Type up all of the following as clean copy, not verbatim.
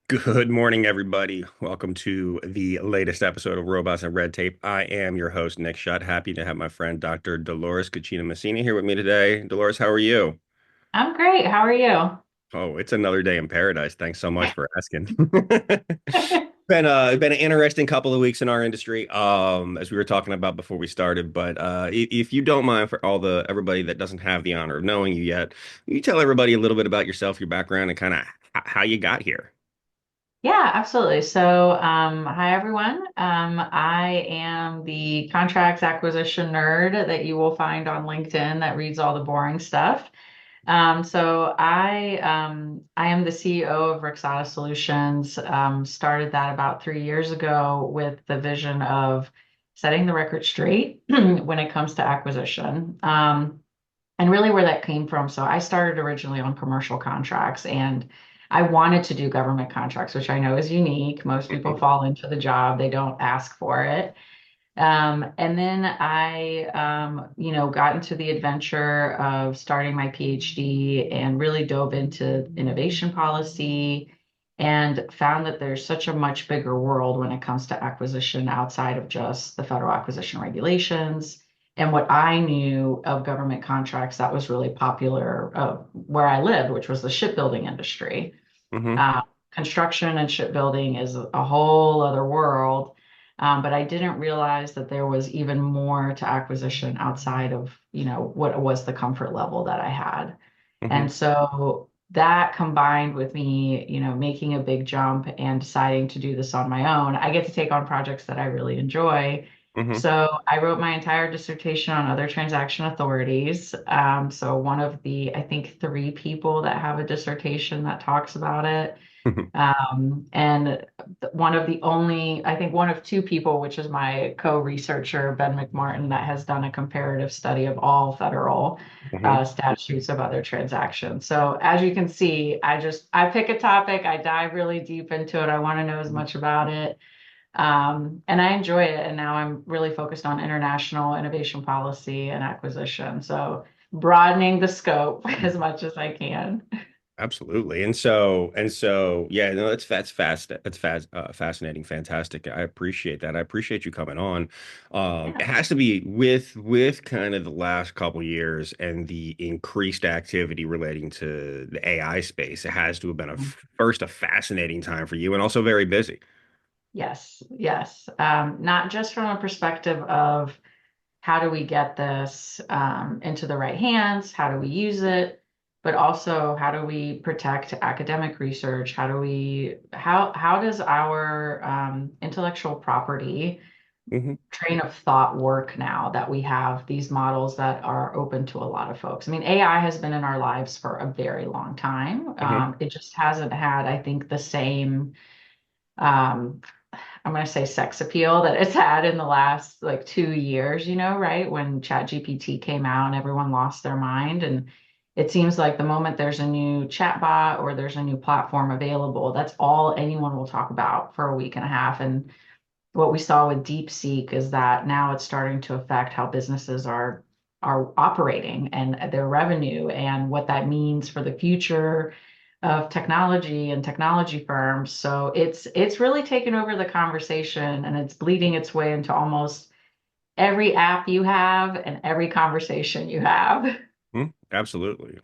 Good morning, everybody. Welcome to the latest episode of Robots and Red Tape. I am your host, Nick Shutt. Happy to have my friend Dr. Dolores Kuchina-Musina here with me today. Dolores, how are you? I'm great. How are you? Oh, it's another day in paradise. Thanks so much for asking. Been an interesting couple of weeks in our industry, as we were talking about before we started. But if you don't mind, for all the everybody that doesn't have the honor of knowing you yet, you tell everybody a little bit about yourself, your background, and kind of how you got here. Yeah, absolutely. So, hi everyone. I am the contracts acquisition nerd that you will find on LinkedIn that reads all the boring stuff. So I am the CEO of Rexata Solutions. Started that about 3 years ago with the vision of setting the record straight when it comes to acquisition. And really where that came from. So I started originally on commercial contracts and I wanted to do government contracts, which I know is unique. Most people fall into the job, they don't ask for it. And then I got into the adventure of starting my PhD and really dove into innovation policy and found that there's such a much bigger world when it comes to acquisition outside of just the federal acquisition regulations. And what I knew of government contracts that was really popular where I lived, which was the shipbuilding industry. Hmm. Uh, Construction and shipbuilding is a whole other world. But I didn't realize that there was even more to acquisition outside of, what was the comfort level that I had. Hmm. And so that combined with me, making a big jump and deciding to do this on my own, I get to take on projects that I really enjoy. Hmm. So I wrote my entire dissertation on other transaction authorities. So one of the, I think, three people that have a dissertation that talks about it. And one of the only, I think one of two people, which is my co-researcher, Ben McMartin, that has done a comparative study of all federal Hmm. statutes of other transactions. So as you can see, I pick a topic, I dive really deep into it. I want to know as much about it. And I enjoy it. And now I'm really focused on international innovation policy and acquisition. So broadening the scope as much as I can. Absolutely. Yeah, no, fascinating, fantastic. I appreciate that. I appreciate you coming on. It Yeah. has to be with kind of the last couple years and the increased activity relating to the AI space. It has to have been first a fascinating time for you and also very busy. Yes, yes. Not just from a perspective of how do we get this into the right hands? How do we use it? But also, how do we protect academic research? How does our intellectual property Hmm. train of thought work now that we have these models that are open to a lot of folks? I mean, AI has been in our lives for a very long time. Hmm. It just hasn't had, I think, the same. Um, I'm going to say sex appeal that it's had in the last like 2 years, right? When ChatGPT came out and everyone lost their mind. And it seems like the moment there's a new chatbot or there's a new platform available, that's all anyone will talk about for a week and a half. And what we saw with DeepSeek is that now it's starting to affect how businesses are operating and their revenue and what that means for the future of technology and technology firms. So it's really taken over the conversation and it's bleeding its way into almost every app you have and every conversation you have. Absolutely.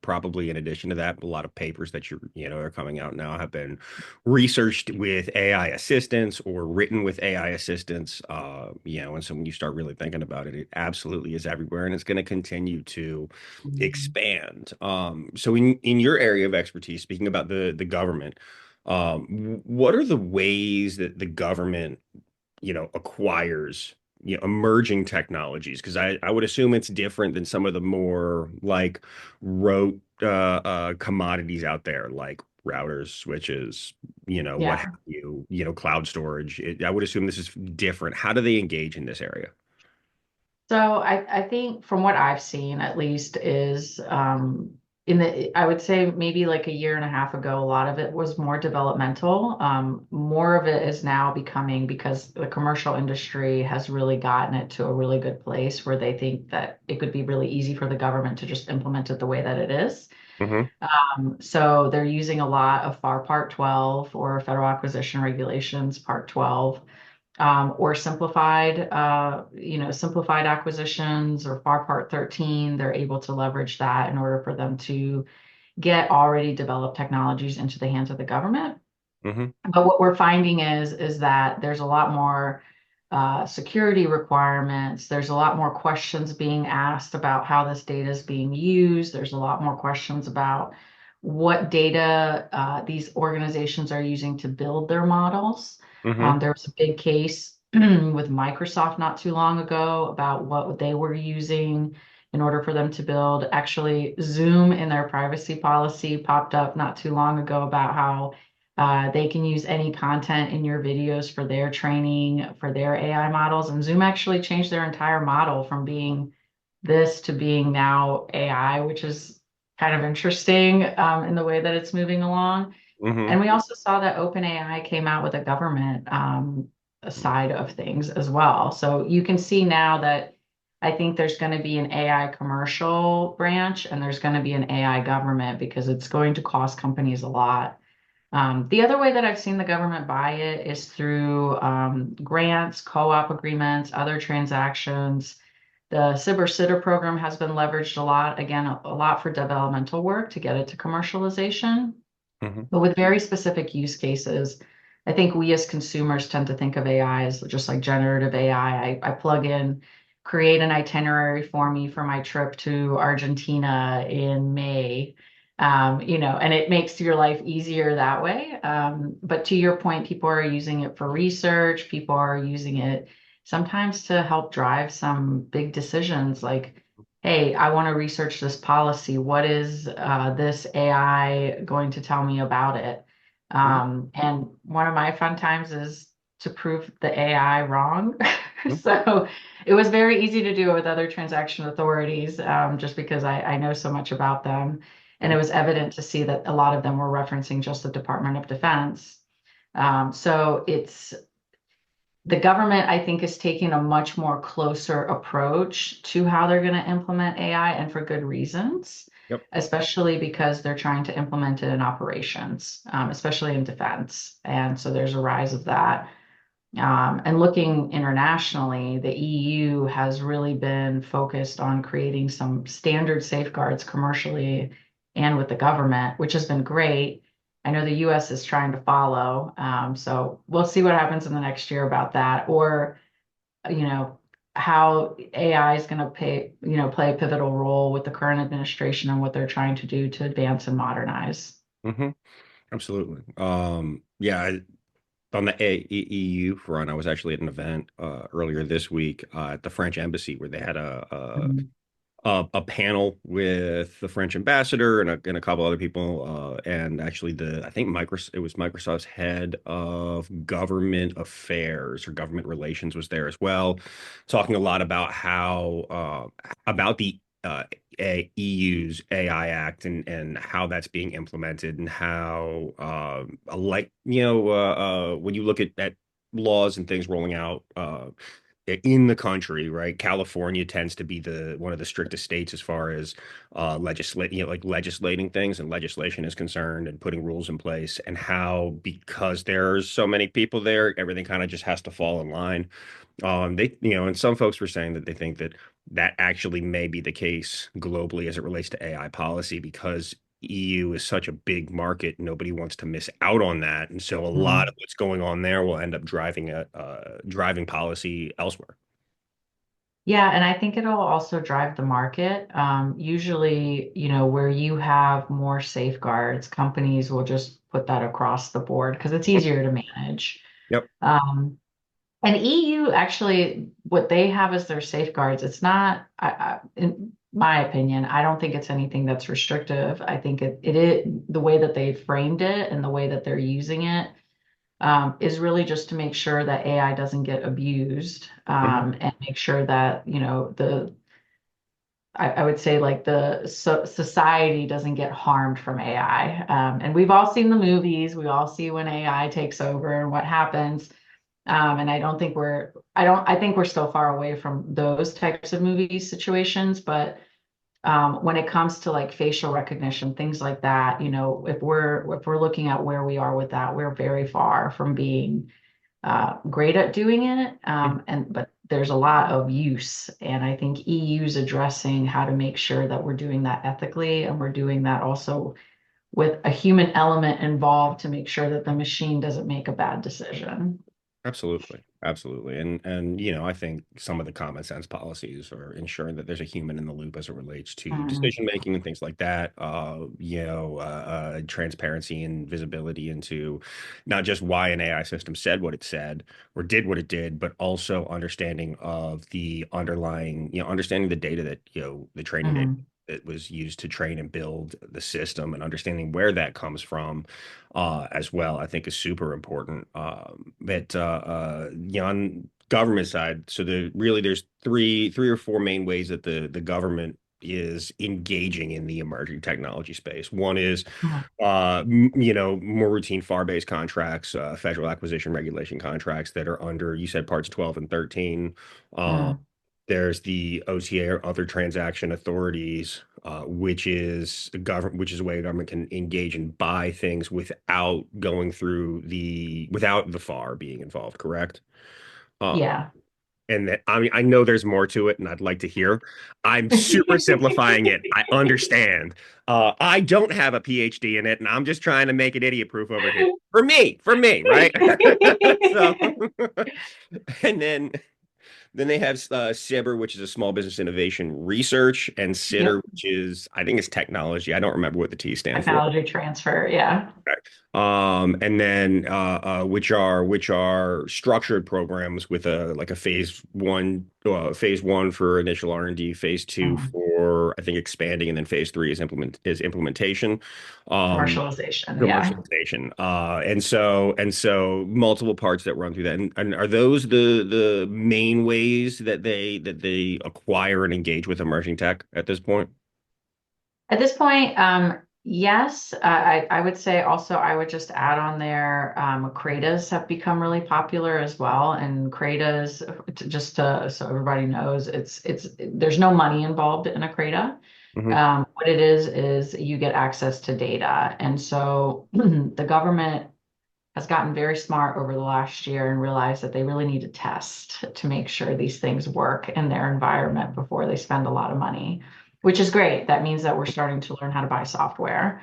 Probably in addition to that, a lot of papers that are coming out now have been researched with AI assistance or written with AI assistance. And so when you start really thinking about it, it absolutely is everywhere, and it's going to continue to Mhm. expand. So in your area of expertise, speaking about the government, what are the ways that the government acquires, emerging technologies? Because I would assume it's different than some of the more like rote commodities out there, like routers, switches, what have Yeah. cloud storage. I would assume this is different. How do they engage in this area? So I think from what I've seen at least is I would say maybe like a year and a half ago, a lot of it was more developmental. More of it is now becoming because the commercial industry has really gotten it to a really good place where they think that it could be really easy for the government to just implement it the way that it is. Hmm. So they're using a lot of FAR Part 12 or Federal Acquisition Regulations Part 12, or simplified acquisitions or FAR Part 13. They're able to leverage that in order for them to get already developed technologies into the hands of the government. Hmm. But what we're finding is that there's a lot more security requirements. There's a lot more questions being asked about how this data is being used. There's a lot more questions about what data these organizations are using to build their models. Hmm. There was a big case with Microsoft not too long ago about what they were using in order for them to build. Actually, Zoom in their privacy policy popped up not too long ago about how they can use any content in your videos for their training, for their AI models. And Zoom actually changed their entire model from being this to being now AI, which is kind of interesting in the way that it's moving along. Hmm. And we also saw that OpenAI came out with a government side of things as well. So you can see now that I think there's going to be an AI commercial branch and there's going to be an AI government because it's going to cost companies a lot. The other way that I've seen the government buy it is through grants, co-op agreements, other transactions. The CIBR program has been leveraged a lot, again, a lot for developmental work to get it to commercialization. Hmm. But with very specific use cases, I think we as consumers tend to think of AI as just like generative AI. I plug in, create an itinerary for me for my trip to Argentina in May. And it makes your life easier that way. But to your point, people are using it for research. People are using it sometimes to help drive some big decisions like, hey, I want to research this policy. What is this AI going to tell me about it? And one of my fun times is to prove the AI wrong. Hmm. So it was very easy to do it with other transaction authorities, just because I know so much about them. And it was evident to see that a lot of them were referencing just the Department of Defense. So it's the government, I think, is taking a much more closer approach to how they're going to implement AI and for good reasons, Yep. especially because they're trying to implement it in operations, especially in defense. And so there's a rise of that. And looking internationally, the EU has really been focused on creating some standard safeguards commercially and with the government, which has been great. I know the US is trying to follow. So we'll see what happens in the next year about that, or, you know, how AI is going to play a pivotal role with the current administration and what they're trying to do to advance and modernize. Hmm. Absolutely. Yeah, on the EU front, I was actually at an event earlier this week at the French embassy where they had Mhm. a panel with the French ambassador and a couple other people, and actually I think it was Microsoft's head of government affairs or government relations was there as well, talking a lot about how about the EU's AI Act and how that's being implemented and how like when you look at laws and things rolling out in the country, right? California tends to be the one of the strictest states as far as like legislating things and legislation is concerned and putting rules in place, and how because there's so many people there, everything kind of just has to fall in line. And some folks were saying that they think that that actually may be the case globally as it relates to AI policy because EU is such a big market, nobody wants to miss out on that, and so a lot of Mhm. what's going on there will end up driving policy elsewhere. Yeah, and I think it'll also drive the market. Usually, where you have more safeguards, companies will just put that across the board because it's easier to manage. Yep. Um, and EU actually, what they have as their safeguards, it's not, in my opinion, I don't think it's anything that's restrictive. I think it is the way that they framed it and the way that they're using it is really just to make sure that AI doesn't get abused Hmm. and make sure that, the I would say like society doesn't get harmed from AI. And we've all seen the movies. We all see when AI takes over and what happens. And I think we're still far away from those types of movie situations. But when it comes to like facial recognition, things like that, if we're looking at where we are with that, we're very far from being great at doing it. But there's a lot of use, and I think EU's addressing how to make sure that we're doing that ethically, and we're doing that also with a human element involved to make sure that the machine doesn't make a bad decision. Absolutely. Absolutely. And I think some of the common sense policies are ensuring that there's a human in the loop as it relates to Mm, decision making and things like that. Transparency and visibility into not just why an AI system said what it said or did what it did, but also understanding of the underlying, understanding the data that, the training data mm, that was used to train and build the system and understanding where that comes from as well, I think is super important. On government side, so there's three or four main ways that the government is engaging in the emerging technology space. One is mm, more routine FAR-based contracts, federal acquisition regulation contracts that are under, you said parts 12 and 13. Uh, mm. there's the OTA or other transaction authorities, which is a way a government can engage and buy things without the FAR being involved, correct? Uh, Yeah. and that, I mean, I know there's more to it, and I'd like to hear. I'm super simplifying it. I understand. I don't have a PhD in it, and I'm just trying to make it idiot proof over here. For me, right? So, and then they have SIBR, which is a small business innovation research, and SITR, Yep. which is, I think it's technology. I don't remember what the T stand for. Technology transfer. Yeah. And then which are structured programs with a like a phase one for initial R&D, phase two Mm. for I think expanding, and then phase three is implementation. Um, Commercialization. Yeah. commercialization. And so multiple parts that run through that. And are those the main ways that they acquire and engage with emerging tech at this point? At this point, yes, I would say also I would just add on there, credas have become really popular as well. And credas, so everybody knows, there's no money involved in a creda. Hmm. What it is you get access to data. And so the government has gotten very smart over the last year and realized that they really need to test to make sure these things work in their environment before they spend a lot of money, which is great. That means that we're starting to learn how to buy software.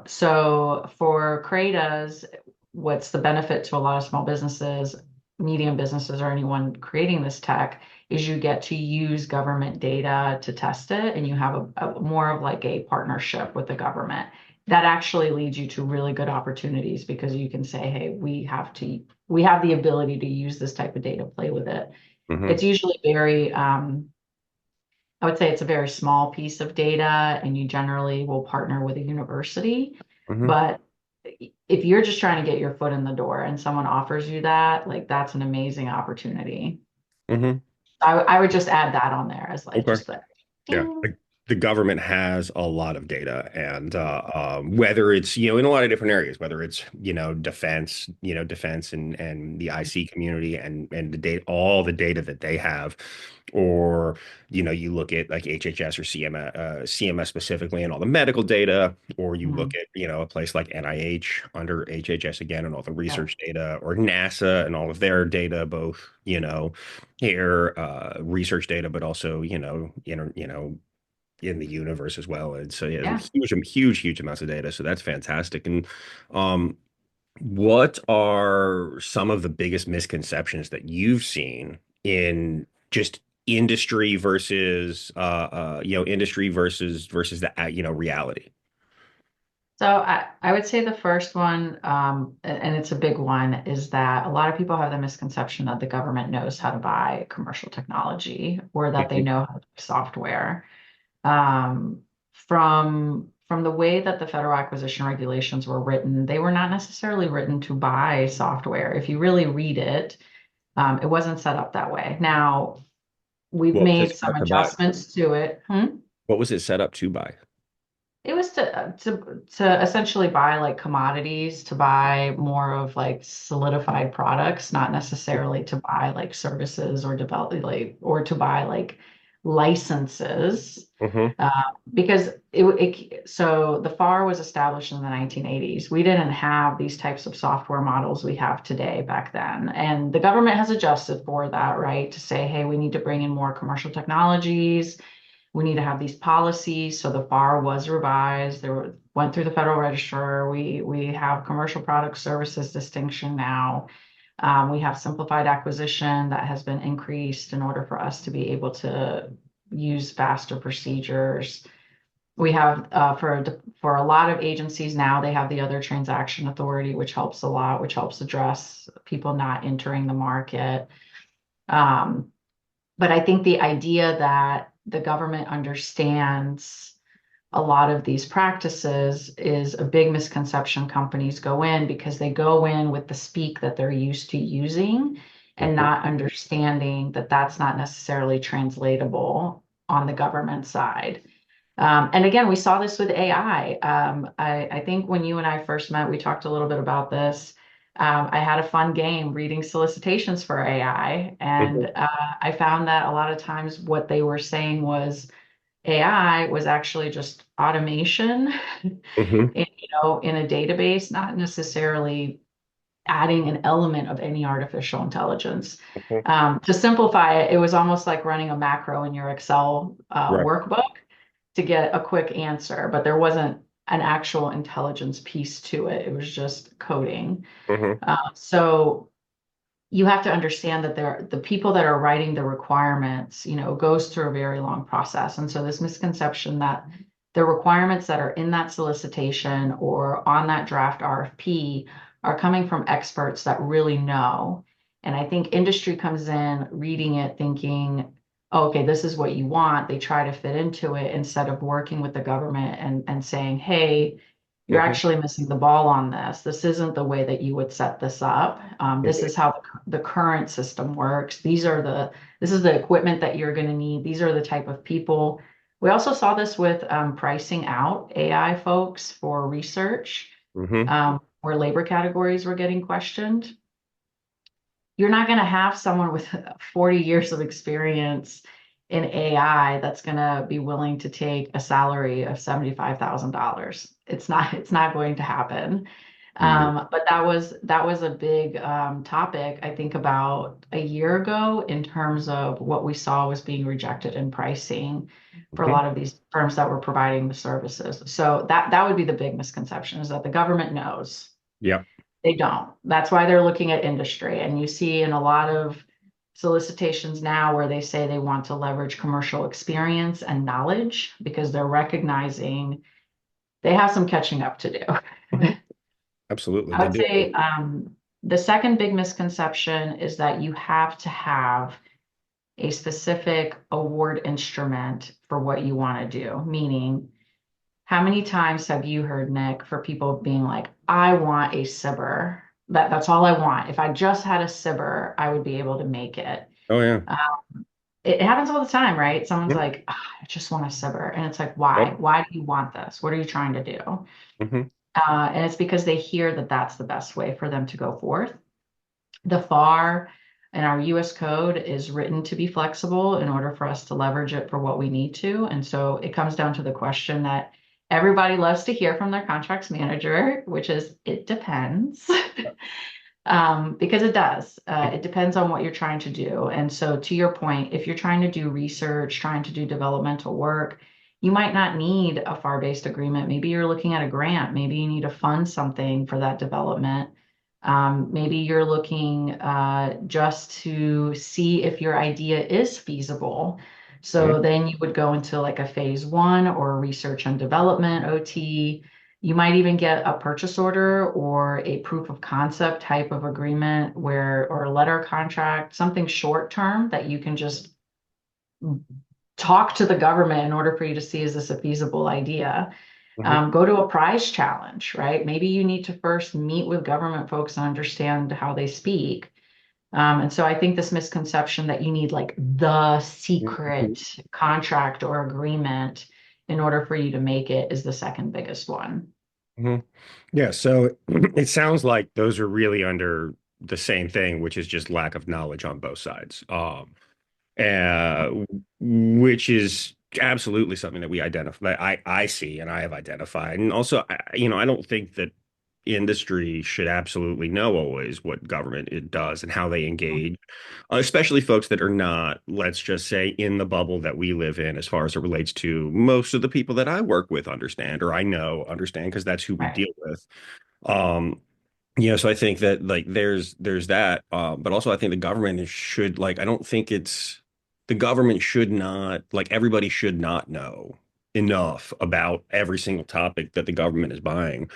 So for credas, what's the benefit to a lot of small businesses, medium businesses, or anyone creating this tech is you get to use government data to test it, and you have a more of like a partnership with the government. That actually leads you to really good opportunities because you can say, hey, we have the ability to use this type of data, play with it. Hmm. It's usually I would say it's a very small piece of data, and you generally will partner with a university. Hmm. But if you're just trying to get your foot in the door and someone offers you that, like that's an amazing opportunity. Hmm. I would just add that on there as like Okay. just the Yeah, ding. the government has a lot of data, and whether it's in a lot of different areas, whether it's defense and the IC community and the data, all the data that they have, or you look at like HHS or CMS specifically and all the medical data, or you look Mhm. at a place like NIH under HHS again and all the Yeah. research data, or NASA and all of their data, both here research data, but also in the universe as well. And so yeah, Yeah. huge amounts of data. So that's fantastic. And um, what are some of the biggest misconceptions that you've seen in just industry versus the reality? So I would say the first one, and it's a big one, is that a lot of people have the misconception that the government knows how to buy commercial technology or that they Mhm. know how to buy software. From the way that the federal acquisition regulations were written, they were not necessarily written to buy software. If you really read it, it wasn't set up that way. Now, we've What was it made set some up to buy? adjustments to it. What was it set up to buy? It was to essentially buy like commodities, to buy more of like solidified products, not necessarily to buy like services or develop like or to buy like licenses. Hmm. Uh, because so the FAR was established in the 1980s. We didn't have these types of software models we have today back then. And the government has adjusted for that, right? To say, hey, we need to bring in more commercial technologies. We need to have these policies. So the FAR was revised. Went through the Federal Register. We have commercial product services distinction now. We have simplified acquisition that has been increased in order for us to be able to use faster procedures. We have for a lot of agencies now, they have the other transaction authority, which helps a lot, which helps address people not entering the market. Um, but I think the idea that the government understands a lot of these practices is a big misconception companies go in because they go in with the speak that they're used to using and Hmm. not understanding that that's not necessarily translatable on the government side. And again, we saw this with AI. I think when you and I first met, we talked a little bit about this. I had a fun game reading solicitations for AI, and Hmm. I found that a lot of times what they were saying was AI was actually just automation, Hmm. in a database, not necessarily adding an element of any artificial intelligence. Hmm. To simplify it, it was almost like running a macro in your Excel Right. workbook to get a quick answer, but there wasn't an actual intelligence piece to it. It was just coding. Hmm. So you have to understand that the people that are writing the requirements, goes through a very long process. And so this misconception that the requirements that are in that solicitation or on that draft RFP are coming from experts that really know. And I think industry comes in reading it thinking, oh, okay, this is what you want. They try to fit into it instead of working with the government and saying, hey, you're Hmm. actually missing the ball on this. This isn't the way that you would set this up. This is how the current system works. This is the equipment that you're going to need. These are the type of people. We also saw this with pricing out AI folks for research, Hmm. where labor categories were getting questioned. You're not going to have someone with 40 years of experience in AI that's going to be willing to take a salary of $75,000. It's not going to happen. Hmm. But that was a big topic, I think, about a year ago in terms of what we saw was being rejected in pricing for a Hmm. lot of these firms that were providing the services. So that would be the big misconception is that the government knows. Yep. They don't. That's why they're looking at industry. And you see in a lot of solicitations now where they say they want to leverage commercial experience and knowledge because they're recognizing they have some catching up to do. Absolutely, I they would do. say the second big misconception is that you have to have a specific award instrument for what you want to do, meaning how many times have you heard, Nick, for people being like, I want a sibber. That's all I want. If I just had a sibber, I would be able to make it. Oh yeah. Uh, it happens all the time, right? Someone's Mhm. like, "Ah, I just want a sibber. And it's like, why? Yep. Why do you want this? What are you trying to do? Hmm. And it's because they hear that that's the best way for them to go forth. The FAR and our US code is written to be flexible in order for us to leverage it for what we need to. And so it comes down to the question that everybody loves to hear from their contracts manager, which is it depends. Because it does. It depends on what you're trying to do. And so, to your point, if you're trying to do research, trying to do developmental work, you might not need a FAR-based agreement. Maybe you're looking at a grant. Maybe you need to fund something for that development. Maybe you're looking just to see if your idea is feasible. Hmm. So then you would go into like a phase one or research and development OT. You might even get a purchase order or a proof of concept type of agreement or a letter contract, something short term that you can just talk to the government in order for you to see, is this a feasible idea? Hmm. Go to a prize challenge, right? Maybe you need to first meet with government folks and understand how they speak. And so I think this misconception that you need like the Mhm. secret contract or agreement in order for you to make it is the second biggest one. Mhm. Yeah, so it sounds like those are really under the same thing, which is just lack of knowledge on both sides. Uh, which is absolutely something that we identify. I see and I have identified, and also, I don't think that industry should absolutely know always what government it does and how they engage, especially folks that are not, let's just say, in the bubble that we live in, as far as it relates to most of the people that I work with understand, or I know understand, because that's who we Right. deal with. Um, so I think that like there's that, but also I think the government should like I don't think it's the government should not like everybody should not know enough about every single topic that the government is buying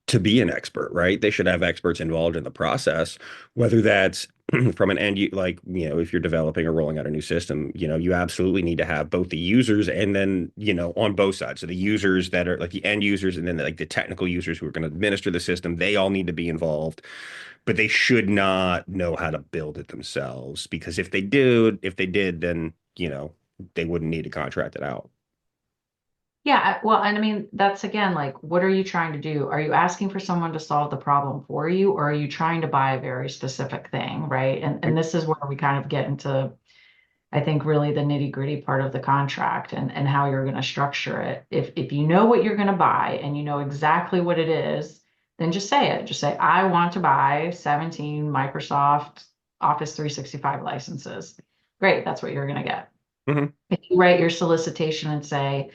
to be an expert, right? They should have experts involved in the process, whether that's from an like, if you're developing or rolling out a new system, you absolutely need to have both the users and then, on both sides. So the users that are like the end users and then like the technical users who are going to administer the system, they all need to be involved, but they should not know how to build it themselves because if they did, then, they wouldn't need to contract it out. Yeah, well, and I mean, that's again, like, what are you trying to do? Are you asking for someone to solve the problem for you, or are you trying to buy a very specific thing, right? And this is where we kind of get into, I think, really the nitty-gritty part of the contract and how you're going to structure it. If you know what you're going to buy and you know exactly what it is, then just say it. Just say, I want to buy 17 Microsoft Office 365 licenses. Great, that's what you're going to get. Hmm. If you write your solicitation and say,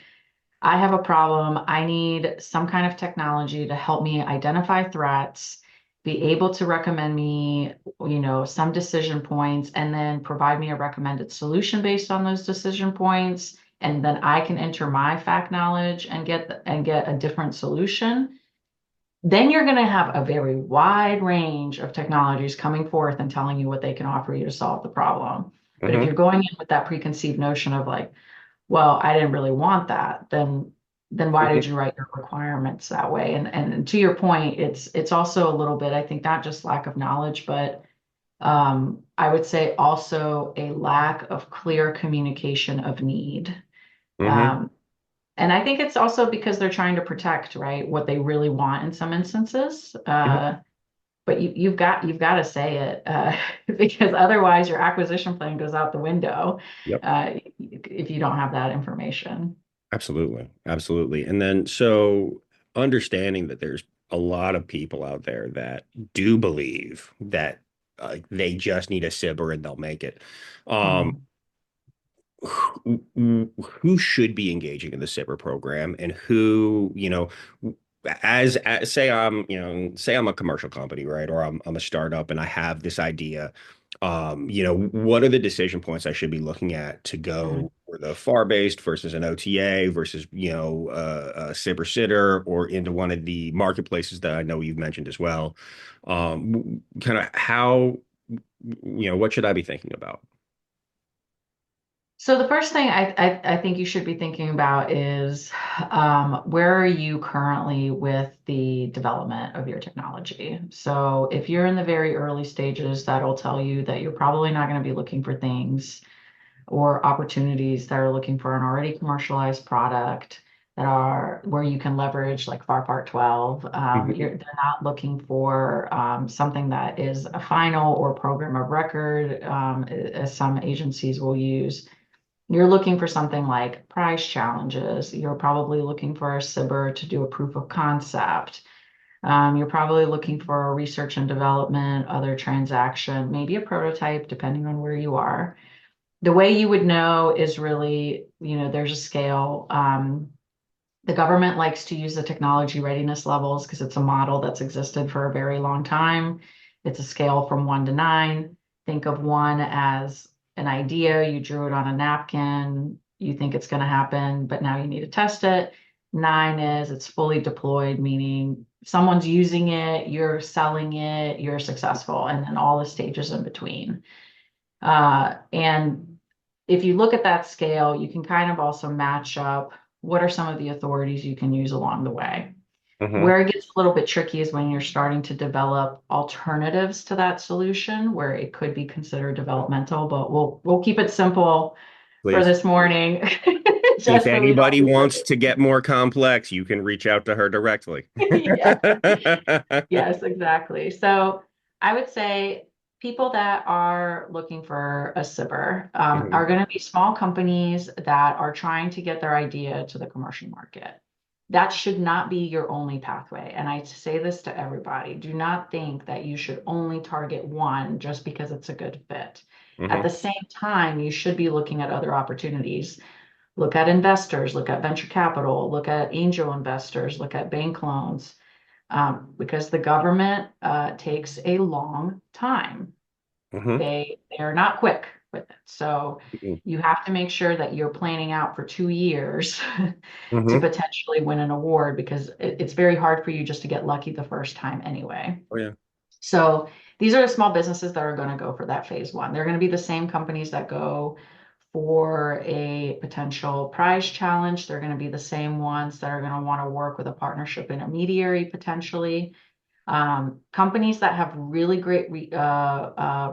I have a problem. I need some kind of technology to help me identify threats, be able to recommend me, some decision points, and then provide me a recommended solution based on those decision points. And then I can enter my fact knowledge and get a different solution. Then you're going to have a very wide range of technologies coming forth and telling you what they can offer you to solve the problem. But if you're Hmm. going in with that preconceived notion of like, well, I didn't really want that, then why did you write your requirements that way? And to your point, it's also a little bit, I think, not just lack of knowledge, but I would say also a lack of clear communication of need. Hmm. Um, and I think it's also because they're trying to protect, right, what they really want in some instances. Hmm. But you've got to say it because otherwise your acquisition plan goes out the window Yep. if you don't have that information. Absolutely. Absolutely. And then so understanding that there's a lot of people out there that do believe that they just need a SIBR and they'll make it. Um, Mhm. who should be engaging in the SIBR program and who, as say I'm a commercial company, right? Or I'm a startup and I have this idea. What are the decision points I should be looking at to Mhm. go for the FAR-based versus an OTA versus, a SIBR sitter or into one of the marketplaces that I know you've mentioned as well. Kind of how, what should I be thinking about? So the first thing I think you should be thinking about is where are you currently with the development of your technology? So if you're in the very early stages, that'll tell you that you're probably not going to be looking for things or opportunities that are looking for an already commercialized product that are where you can leverage like FAR Part 12. Mhm. They're not looking for something that is a final or program of record, as some agencies will use. You're looking for something like price challenges. You're probably looking for a SIBR to do a proof of concept. You're probably looking for a research and development, other transaction, maybe a prototype, depending on where you are. The way you would know is really, there's a scale. The government likes to use the technology readiness levels because it's a model that's existed for a very long time. It's a scale from 1 to 9. Think of 1 as an idea, you drew it on a napkin, you think it's going to happen, but now you need to test it. 9 is it's fully deployed, meaning someone's using it, you're selling it, you're successful, and then all the stages in between. And if you look at that scale, you can kind of also match up what are some of the authorities you can use along the way. Hmm. Where it gets a little bit tricky is when you're starting to develop alternatives to that solution, where it could be considered developmental, but we'll keep it simple for Please. this morning, If just so we don't anybody lose wants to get more complex, you can reach out to her directly. it. Yeah. Yes, exactly. So I would say people that are looking for a SIBR Hmm. are going to be small companies that are trying to get their idea to the commercial market. That should not be your only pathway. And I say this to everybody. Do not think that you should only target one just because it's a good fit. At Hmm. the same time, you should be looking at other opportunities. Look at investors, look at venture capital, look at angel investors, look at bank loans, because the government takes a long time. Hmm. They are not quick with it. So Hmm. you have to make sure that you're planning out for 2 years to Hmm. potentially win an award because it's very hard for you just to get lucky the first time anyway. Oh yeah. So these are the small businesses that are going to go for that phase one. They're going to be the same companies that go for a potential prize challenge. They're going to be the same ones that are going to want to work with a partnership intermediary potentially. Companies that have really great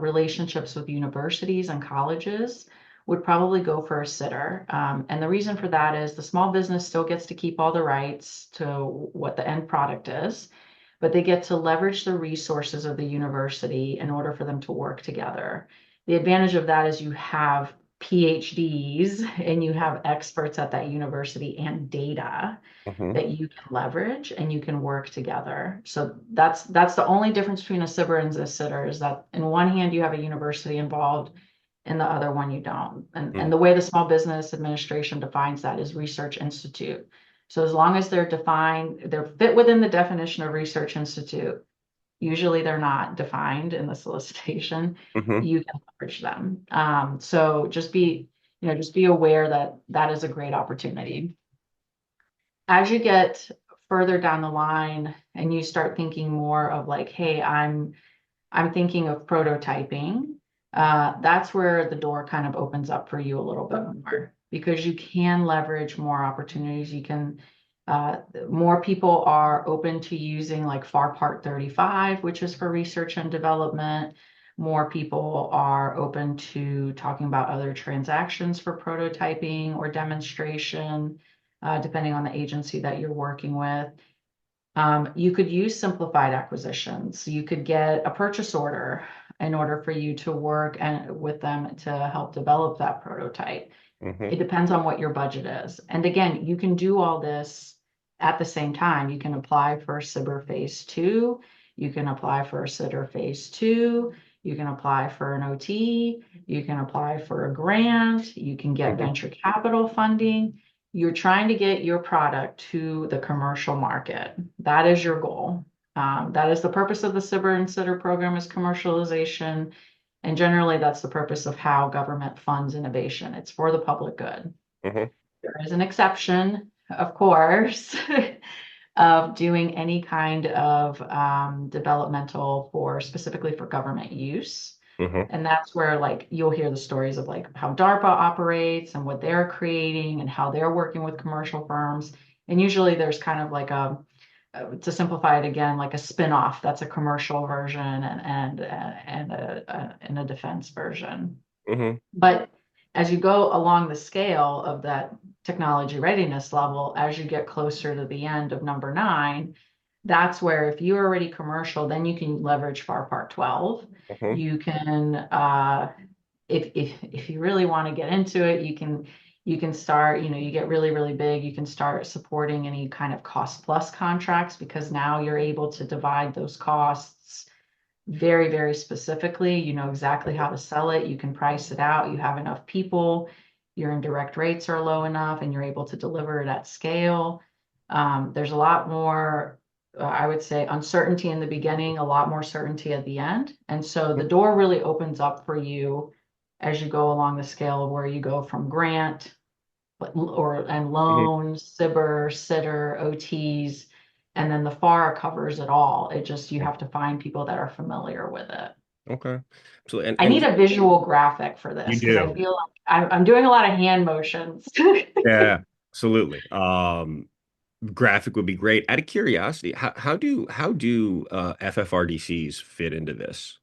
relationships with universities and colleges would probably go for a sitter. And the reason for that is the small business still gets to keep all the rights to what the end product is, but they get to leverage the resources of the university in order for them to work together. The advantage of that is you have PhDs and you have experts at that university and data Hmm. that you can leverage and you can work together. So that's the only difference between a SIBR and a sitter is that in one hand you have a university involved, in the other one you don't. And Hmm. the way the Small Business Administration defines that is research institute. So as long as they're defined, they're fit within the definition of research institute. Usually they're not defined in the solicitation. Hmm. You can leverage them. So just be aware that that is a great opportunity. As you get further down the line and you start thinking more of like, hey, I'm thinking of prototyping, that's where the door kind of opens up for you a little bit more because you can leverage more opportunities. You can, more people are open to using like FAR Part 35, which is for research and development. More people are open to talking about other transactions for prototyping or demonstration, depending on the agency that you're working with. You could use simplified acquisitions. You could get a purchase order in order for you to work and with them to help develop that prototype. Hmm. It depends on what your budget is. And again, you can do all this at the same time. You can apply for SIBR phase two. You can apply for a SITR phase two. You can apply for an OT. You can apply for a grant. You can get Hmm. venture capital funding. You're trying to get your product to the commercial market. That is your goal. That is the purpose of the SIBR and SITR program is commercialization. And generally, that's the purpose of how government funds innovation. It's for the public good. Hmm. There is an exception, of course, of doing any kind of developmental for specifically for government use. Hmm. And that's where like you'll hear the stories of like how DARPA operates and what they're creating and how they're working with commercial firms. And usually there's kind of like a to simplify it again, like a spin-off that's a commercial version and a defense version. Hmm. But as you go along the scale of that technology readiness level, as you get closer to the end of number nine, that's where if you're already commercial, then you can leverage FAR Part 12. Hmm. You can if you really want to get into it, you can start, you get really, really big, you can start supporting any kind of cost plus contracts because now you're able to divide those costs very, very specifically. You know exactly how to sell it. You can price it out. You have enough people. Your indirect rates are low enough and you're able to deliver it at scale. There's a lot more, I would say, uncertainty in the beginning, a lot more certainty at the end. And so the door really opens up for you as you go along the scale of where you go from grant and Hmm. loans, SIBR, sitter, OTs, and then the FAR covers it all. It just you have to find people that are familiar with it. Okay. So I need a visual graphic for you this because I do. feel like I'm doing a lot of hand motions. Yeah, absolutely. graphic would be great. Out of curiosity, how do FFRDCs fit into this?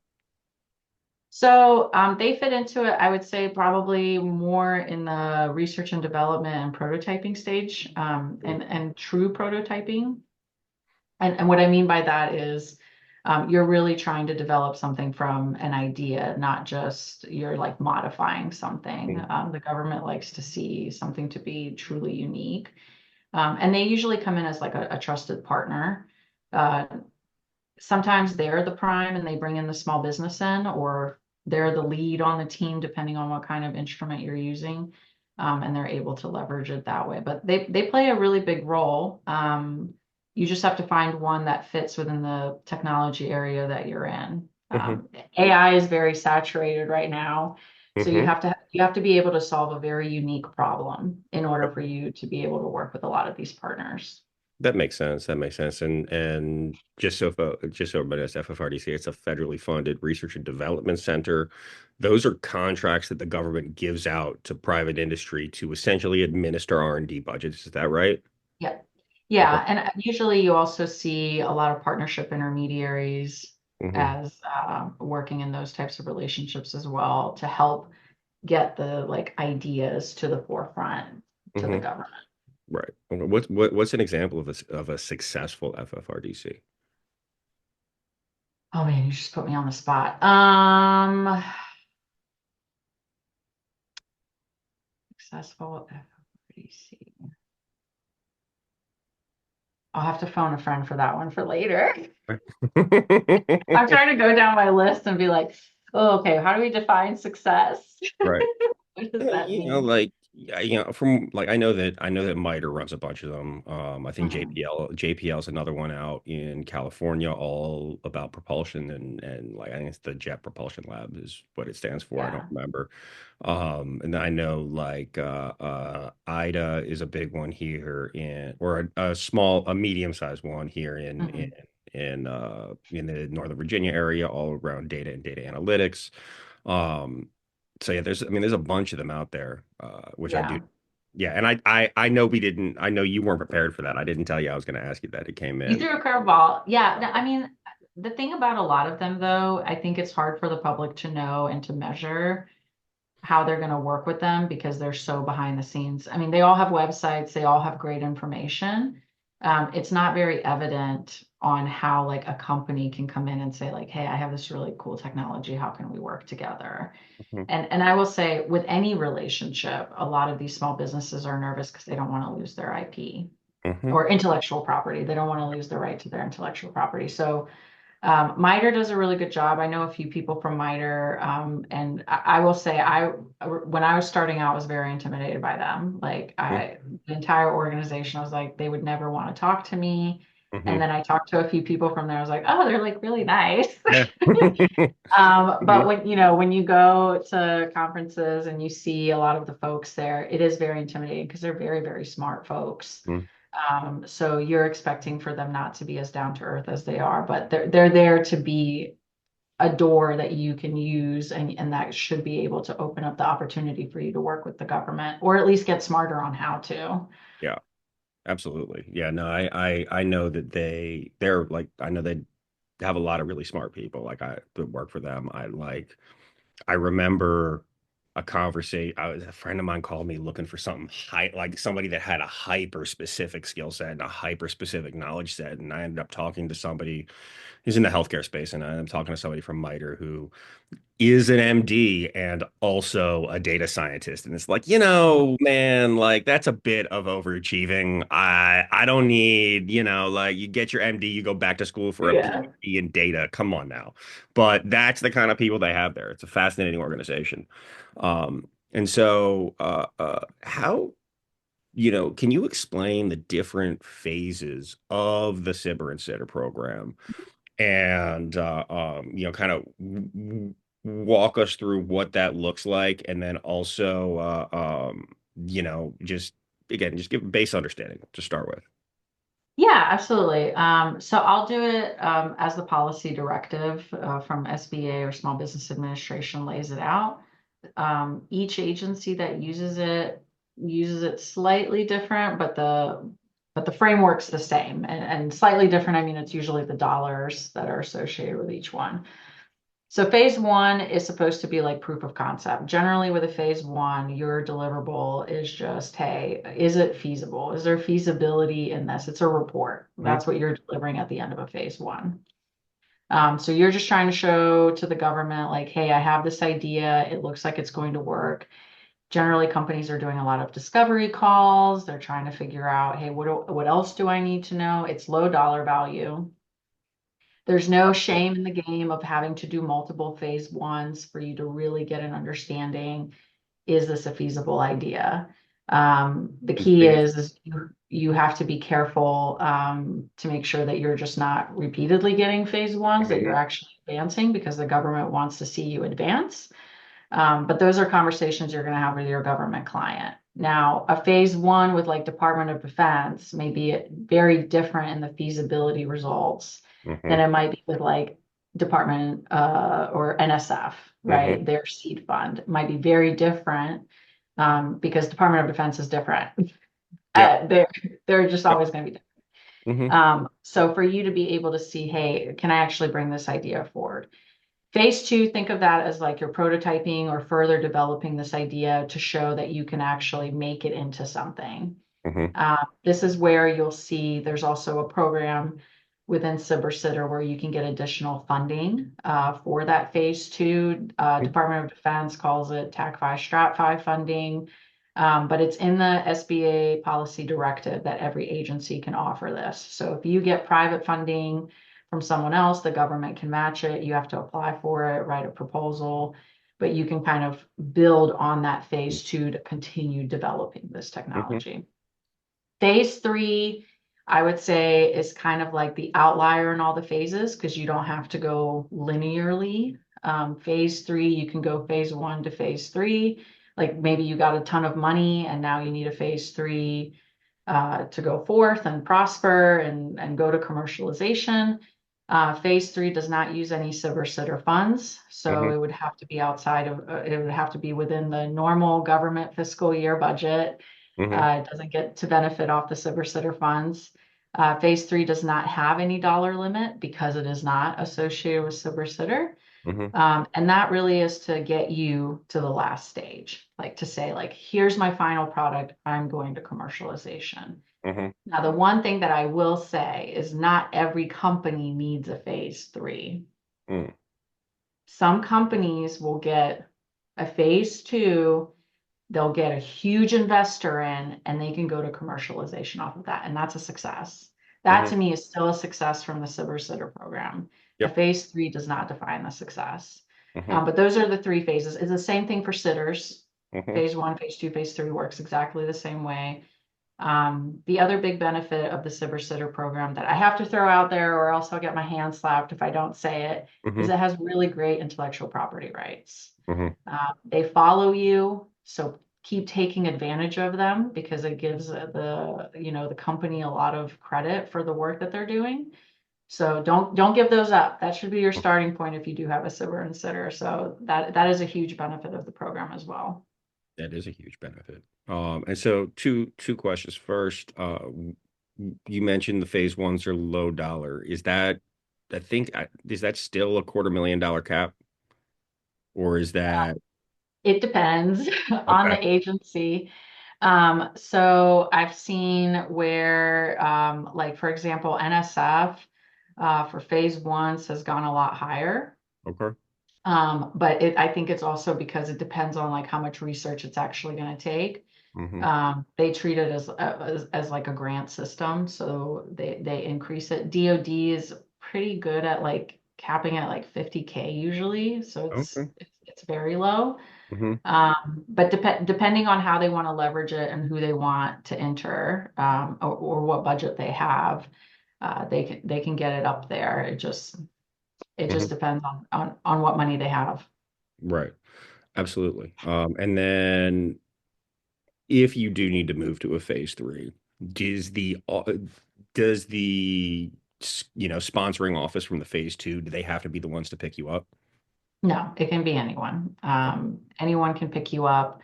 So they fit into it, I would say, probably more in the research and development and prototyping stage, and true prototyping. And what I mean by that is you're really trying to develop something from an idea, not just you're like modifying something. The government likes to see something to be truly unique. And they usually come in as like a trusted partner. Uh, Sometimes they're the prime and they bring in the small business in, or they're the lead on the team, depending on what kind of instrument you're using. And they're able to leverage it that way. But they play a really big role. You just have to find one that fits within the technology area that you're in. Hmm. AI is very saturated right now. So Hmm. you have to be able to solve a very unique problem in order for you to be able to work with a lot of these partners. That makes sense. That makes sense. And just so everybody knows, FFRDC, it's a federally funded research and development center. Those are contracts that the government gives out to private industry to essentially administer R&D budgets. Is that right? Yeah. Okay. Yeah. And usually you also see a lot of partnership intermediaries Hmm. as working in those types of relationships as well to help get the like ideas to the forefront to the Hmm. government. Right. Okay. What's an example of a successful FFRDC? Oh man, you just put me on the spot. Successful FODC. I'll have to phone a friend for that one for later. I'm trying to go down my list and be like, oh, okay, how do we define success? Right. What does Yeah, that mean? like yeah, from like I know that MITRE runs a bunch of them. I think Mhm. JPL is another one out in California, all about propulsion and like I think it's the Jet Propulsion Lab is what it stands for. I don't Yeah. remember. And I know like IDA is a big one here in or a medium sized one here Mhm. in the Northern Virginia area, all around data and data analytics. Um, so yeah, there's a bunch of them out there, which I do. Yeah. Yeah, and I know I know you weren't prepared for that. I didn't tell you I was going to ask you that. It came You in. threw a curveball. Yeah. No, I mean, the thing about a lot of them, though, I think it's hard for the public to know and to measure how they're going to work with them because they're so behind the scenes. I mean, they all have websites, they all have great information. It's not very evident on how like a company can come in and say like, hey, I have this really cool technology. How can we work together? Hmm. And I will say with any relationship, a lot of these small businesses are nervous because they don't want to lose their IP Hmm. or intellectual property. They don't want to lose the right to their intellectual property. So MITRE does a really good job. I know a few people from MITRE, and I will say, when I was starting out, I was very intimidated by them. The entire organization, I was like, they would never want to talk to me. And Hmm. then I talked to a few people from there. I was like, oh, they're like really nice. Yeah. But when you go to conferences and you see a lot of the folks there, it is very intimidating because they're very, very smart folks. So you're expecting for them not to be as down to earth as they are, but they're there to be a door that you can use and that should be able to open up the opportunity for you to work with the government or at least get smarter on how to. Yeah, absolutely. Yeah, no, I know that they're like I know they have a lot of really smart people like I that work for them. I remember a conversation. A friend of mine called me looking for something high, like somebody that had a hyper specific skill set and a hyper specific knowledge set. And I ended up talking to somebody who's in the healthcare space, and I ended up talking to somebody from MITRE who is an MD and also a data scientist. And it's like, man, like that's a bit of overachieving. I don't need, like you get your MD, you go back to school for a Yeah. PhD in data. Come on now. But that's the kind of people they have there. It's a fascinating organization. And so how can you explain the different phases of the SIBR and SITR program? And kind of walk us through what that looks like, and then also, just again, just give a base understanding to start with. Yeah, absolutely. So I'll do it as the policy directive from SBA or Small Business Administration lays it out. Each agency that uses it slightly different, but but the framework's the same and slightly different. I mean, it's usually the dollars that are associated with each one. So phase one is supposed to be like proof of concept. Generally, with a phase one, your deliverable is just, hey, is it feasible? Is there feasibility in this? It's a report. Mhm. That's what you're delivering at the end of a phase one. So you're just trying to show to the government, like, hey, I have this idea. It looks like it's going to work. Generally, companies are doing a lot of discovery calls. They're trying to figure out, hey, what else do I need to know? It's low dollar value. There's no shame in the game of having to do multiple phase ones for you to really get an understanding. Is this a feasible idea? The And key phase, is you have to be careful to make sure that you're just not repeatedly getting phase ones, that you're mhm. actually advancing because the government wants to see you advance. But those are conversations you're going to have with your government client. Now, a phase one with like Department of Defense may be very different in the feasibility results than Mhm. it might be with like Department or NSF, Mhm. right? Their seed fund might be very different because Department of Defense is different. Yep. They're just Yep. always going to be different. Mhm. So for you to be able to see, hey, can I actually bring this idea forward? Phase two, think of that as like you're prototyping or further developing this idea to show that you can actually make it into something. Mhm. This is where you'll see there's also a program within CyberSitter where you can get additional funding for that phase two. Department of Defense calls it TAC-5 Strat-5 funding, but it's in the SBA policy directive that every agency can offer this. So if you get private funding from someone else, the government can match it. You have to apply for it, write a proposal, but you can kind of build on that phase two to continue developing this Mhm. technology. Phase three, I would say, is kind of like the outlier in all the phases because you don't have to go linearly. Phase three, you can go phase one to phase three. Like maybe you got a ton of money and now you need a phase three to go forth and prosper and go to commercialization. Phase three does not use any silver sitter funds, so Mhm. it would have to be outside of, it would have to be within the normal government fiscal year budget. Mhm. It doesn't get to benefit off the silver sitter funds. Phase three does not have any dollar limit because it is not associated with silver sitter. Mhm. And that really is to get you to the last stage, like to say, like, here's my final product, I'm going to commercialization. Mhm. Now, the one thing that I will say is not every company needs a phase three. Mhm. Some companies will get a phase two, they'll get a huge investor in, and they can go to commercialization off of that. And that's a success. That Mhm. to me is still a success from the Silver Sitter program. A Yep. phase three does not define the success. Mhm. But those are the three phases. It's the same thing for sitters. Mhm. Phase one, phase two, phase three works exactly the same way. The other big benefit of the Ciber Sitter program that I have to throw out there, or else I'll get my hand slapped if I don't say it, is Mhm. it has really great intellectual property rights. Mhm. They follow you, so keep taking advantage of them because it gives the company a lot of credit for the work that they're doing. So don't give those up. That should be your starting point if you do have a Ciber and Sitter. So that is a huge benefit of the program as well. That is a huge benefit. And so two questions. First, you mentioned the phase ones are low dollar. Is that is that still a $250,000 cap, or is that It depends on okay? the agency. So I've seen where, like for example, NSF for phase one has gone a lot higher. Okay. But I think it's also because it depends on like how much research it's actually going to take. Mm-hmm. They treat it as like a grant system, so they increase it. DoD is pretty good at like capping at like 50K usually, so Okay. it's very low. Mm-hmm. But depending on how they want to leverage it and who they want to enter, or what budget they have, they can get it up there. It just Mm-hmm. depends on what money they have. Right. Absolutely. And then if you do need to move to a phase three, does the sponsoring office from the phase two, do they have to be the ones to pick you up? No, it can be anyone. Okay. Anyone can pick you up.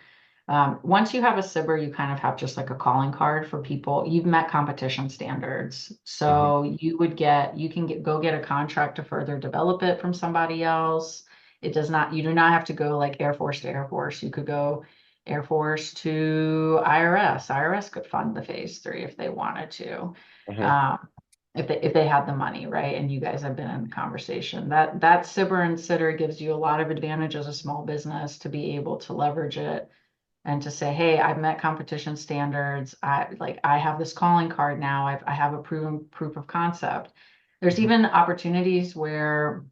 Once you have a SIBR, you kind of have just like a calling card for people. You've met competition standards. Hmm. So you can go get a contract to further develop it from somebody else. You do not have to go like Air Force to Air Force. You could go Air Force to IRS. IRS could fund the phase three if they wanted to. Hmm. Um, if they had the money, right? And you guys have been in conversation. That SIBR and SITR gives you a lot of advantage as a small business to be able to leverage it and to say, hey, I've met competition standards. I have this calling card now. I have a proven proof of concept. There's Hmm. even opportunities where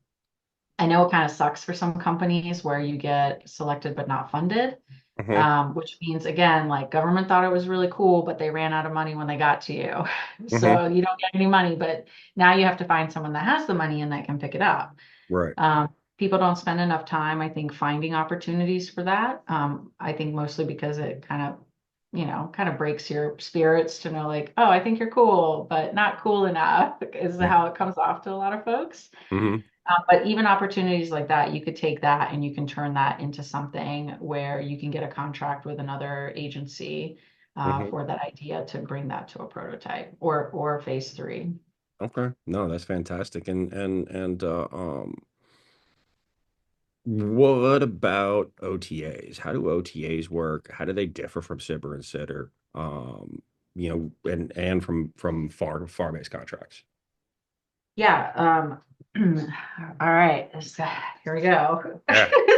I know it kind of sucks for some companies where you get selected but not funded, Hmm. which means again, like government thought it was really cool, but they ran out of money when they got to you. Hmm. So you don't get any money, but now you have to find someone that has the money and that can pick it up. Right. People don't spend enough time, I think, finding opportunities for that. I think mostly because it kind of breaks your spirits to know, like, oh, I think you're cool, but not cool enough is how it comes off to a lot of folks. Hmm. But even opportunities like that, you could take that and you can turn that into something where you can get a contract with another agency Hmm. for that idea to bring that to a prototype or phase three. Okay. No, that's fantastic. What about OTAs? How do OTAs work? How do they differ from SIBR and SITR? And from far-based contracts. Yeah. All right. Here we go.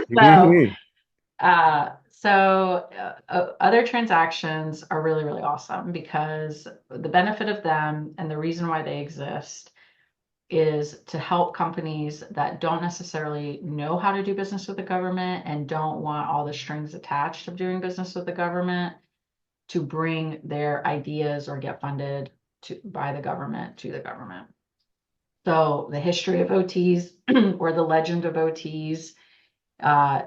Yeah. So, Hmm. other transactions are really, really awesome because the benefit of them and the reason why they exist is to help companies that don't necessarily know how to do business with the government and don't want all the strings attached of doing business with the government to bring their ideas or get funded by the government to the government. So the history of OTs or the legend of OTs,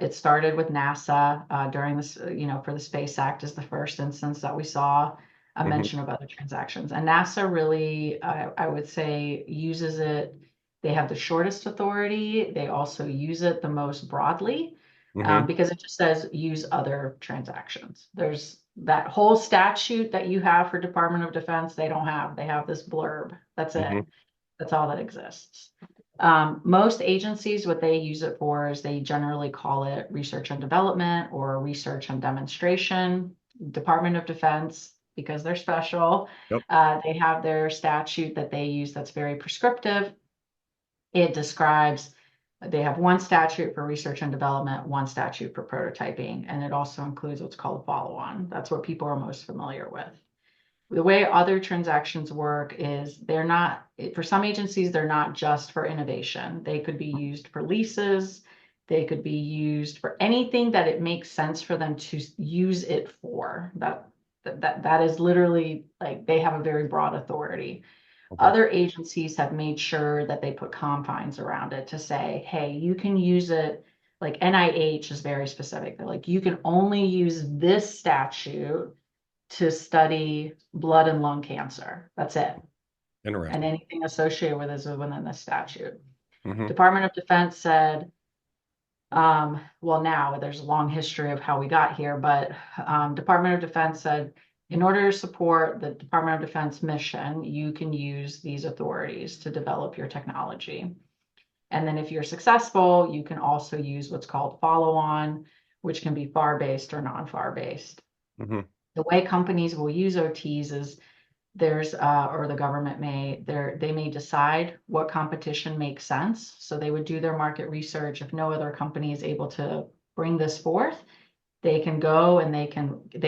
it started with NASA during this, for the Space Act is the first instance that we saw a Hmm. mention of other transactions. And NASA really, I would say, uses it. They have the shortest authority. They also use it the most broadly Hmm. because it just says use other transactions. There's that whole statute that you have for Department of Defense, they don't have. They have this blurb. That's it. Hmm. That's all that exists. Most agencies, what they use it for is they generally call it research and development or research and demonstration. Department of Defense, because they're special, Yep. they have their statute that they use that's very prescriptive. It describes, they have one statute for research and development, one statute for prototyping, and it also includes what's called a follow-on. That's what people are most familiar with. The way other transactions work is they're not, for some agencies, they're not just for innovation. They could be used for leases. They could be used for anything that it makes sense for them to use it for. That is literally like they have a very broad authority. Okay. Other agencies have made sure that they put confines around it to say, hey, you can use it. Like NIH is very specific. They're like, you can only use this statute to study blood and lung cancer. That's it. And Interesting. anything associated with it is within the statute. Hmm. Department of Defense said, well, now there's a long history of how we got here, but Department of Defense said, in order to support the Department of Defense mission, you can use these authorities to develop your technology. And then if you're successful, you can also use what's called follow-on, which can be FAR-based or non-FAR based. Hmm. The way companies will use OTs is or the government they may decide what competition makes sense. So they would do their market research. If no other company is able to bring this forth, they can go and they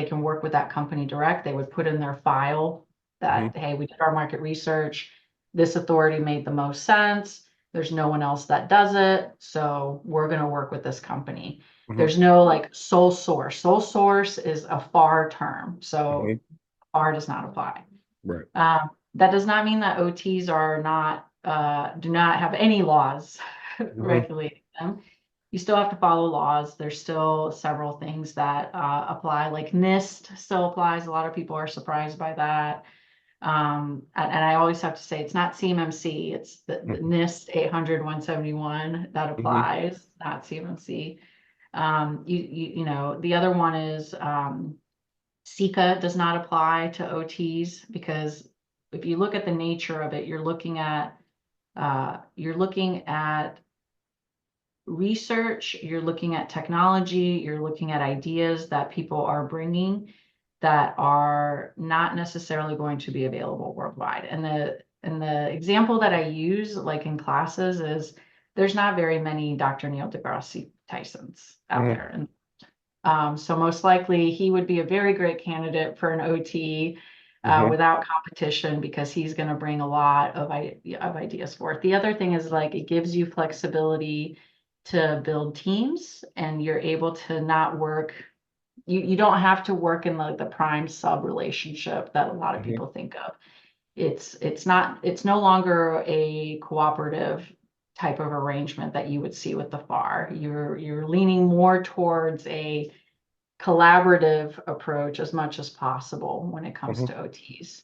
can work with that company direct. They would put in their file Hmm. that, hey, we did our market research. This authority made the most sense. There's no one else that does it. So we're going to work with this company. Hmm. There's no like sole source. Sole source is a FAR term. So Hmm. FAR does not apply. Right. That does not mean that OTs are not do not have any laws Hmm. regulating them. You still have to follow laws. There's still several things that apply, like NIST still applies. A lot of people are surprised by that. And I always have to say it's not CMMC, it's the NIST 800 171 that Hmm. applies, not CMMC. The other one is SECA does not apply to OTs because if you look at the nature of it, you're looking at research, you're looking at technology, you're looking at ideas that people are bringing that are not necessarily going to be available worldwide. And the example that I use, like in classes, is there's not very many Dr. Neil deGrasse Tysons out Hmm. there. And so most likely he would be a very great candidate for an OT Hmm. without competition because he's going to bring a lot of ideas forth. The other thing is like it gives you flexibility to build teams and you're able to not work. You don't have to work in the prime sub relationship that a lot of Hmm. people think of. It's no longer a cooperative type of arrangement that you would see with the FAR. You're leaning more towards a collaborative approach as much as possible when it comes Hmm. to OTs.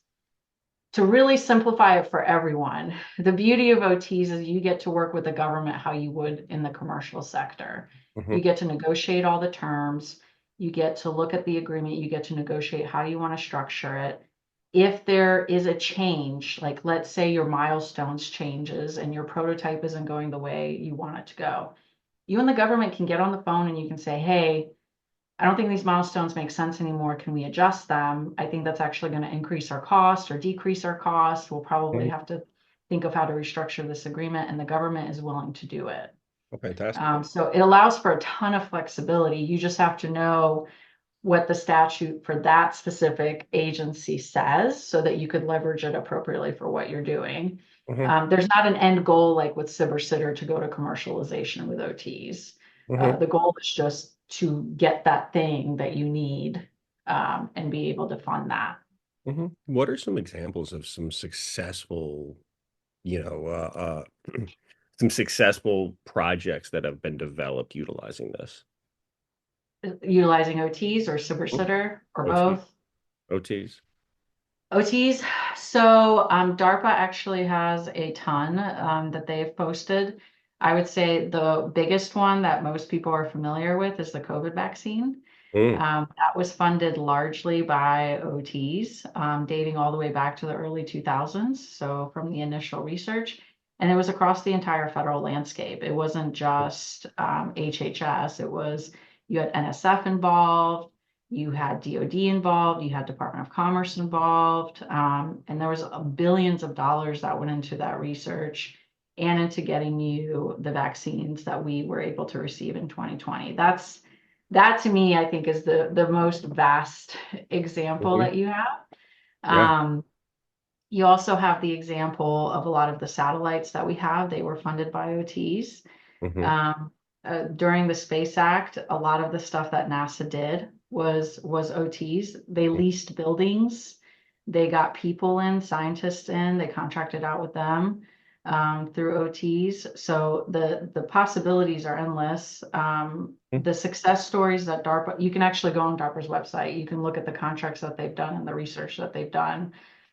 To really simplify it for everyone, the beauty of OTs is you get to work with the government how you would in the commercial sector. Hmm. You get to negotiate all the terms, you get to look at the agreement, you get to negotiate how you want to structure it. If there is a change, like let's say your milestones changes and your prototype isn't going the way you want it to go, you and the government can get on the phone and you can say, hey, I don't think these milestones make sense anymore. Can we adjust them? I think that's actually going to increase our cost or decrease our cost. We'll probably Hmm. have to think of how to restructure this agreement, and the government is willing to do it. Oh, fantastic. So it allows for a ton of flexibility. You just have to know what the statute for that specific agency says so that you could leverage it appropriately for what you're doing. Hmm. There's not an end goal like with Sitter to go to commercialization with OTs. Hmm. The goal is just to get that thing that you need and be able to fund that. Hmm. What are some examples of some successful, you know, some successful projects that have been developed utilizing this? Utilizing OTs or Mhm. Sitter or OT, both. OTs. OTs. So DARPA actually has a ton that they have posted. I would say the biggest one that most people are familiar with is the COVID vaccine. Mm. That was funded largely by OTs, dating all the way back to the early 2000s. So from the initial research, and it was across the entire federal landscape. It wasn't just HHS. It was you had NSF involved, you had DoD involved, you had Department of Commerce involved, and there was billions of dollars that went into that research and into getting you the vaccines that we were able to receive in 2020. That to me, I think is the most vast example Hmm. that you have. Yeah. Um, you also have the example of a lot of the satellites that we have. They were funded by OTs. Hmm. Um, During the Space Act, a lot of the stuff that NASA did was OTs. They leased buildings, they got people in, scientists in, they contracted out with them through OTs. So the possibilities are endless. The success stories that DARPA, you can actually go on DARPA's website. You can look at the contracts that they've done and the research that they've done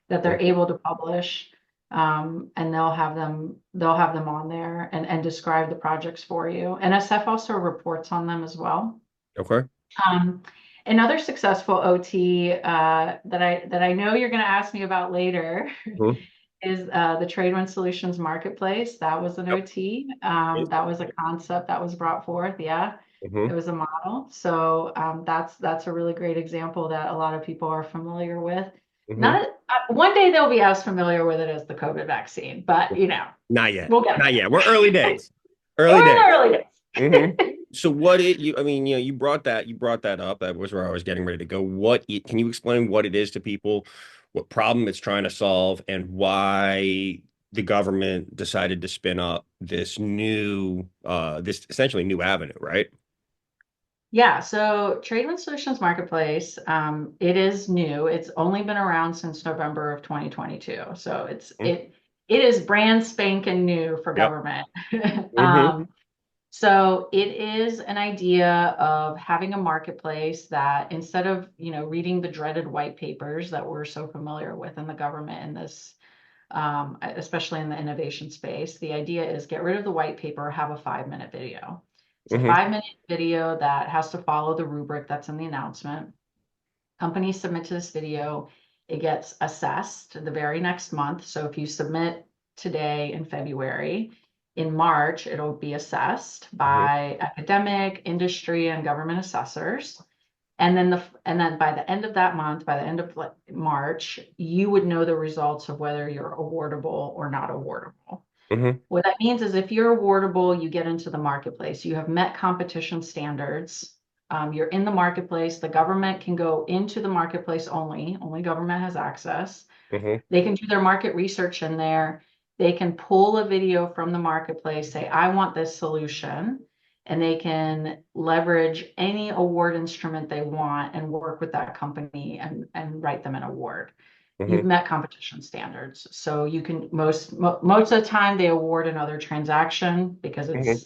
that they're able to publish and they'll have them on there and describe the projects for you. NSF also reports on them as well. Okay. Um, Another successful OT that I know you're going to ask me about later Mhm. is the Trade Wind Solutions Marketplace. That was an Yep. OT. Amazing. That was a concept that was brought forth. Yeah, it Hmm. was a model. So that's a really great example that a lot of people are familiar with. Hmm. Not one day they'll be as familiar with it as the COVID vaccine, but Not yet. we'll get Not yet. We're early there. days. Early We're in the days. early Hmm. days. So what it you I mean, you brought that up. That was where I was getting ready to go. Can you explain what it is to people, what problem it's trying to solve, and why the government decided to spin up this essentially new avenue, right? Yeah, so Trade Wind Solutions Marketplace, it is new. It's only been around since November of 2022. So Mhm. it is brand spanking new for Yep. government. Hmm. So it is an idea of having a marketplace that instead of, reading the dreaded white papers that we're so familiar with in the government in this, especially in the innovation space, the idea is get rid of the white paper, have a 5-minute video. It's a Hmm. 5-minute video that has to follow the rubric that's in the announcement. Companies submit to this video, it gets assessed the very next month. So if you submit today in February, in March, it'll be assessed Hmm. by academic, industry, and government assessors. And then by the end of that month, by the end of March, you would know the results of whether you're awardable or not awardable. Hmm. What that means is if you're awardable, you get into the marketplace. You have met competition standards. You're in the marketplace. The government can go into the marketplace only government has access. Hmm. They can do their market research in there. They can pull a video from the marketplace, say, I want this solution, and they can leverage any award instrument they want and work with that company and write them an award. You've Hmm. met competition standards. So you can most of the time they award another transaction because Hmm. it's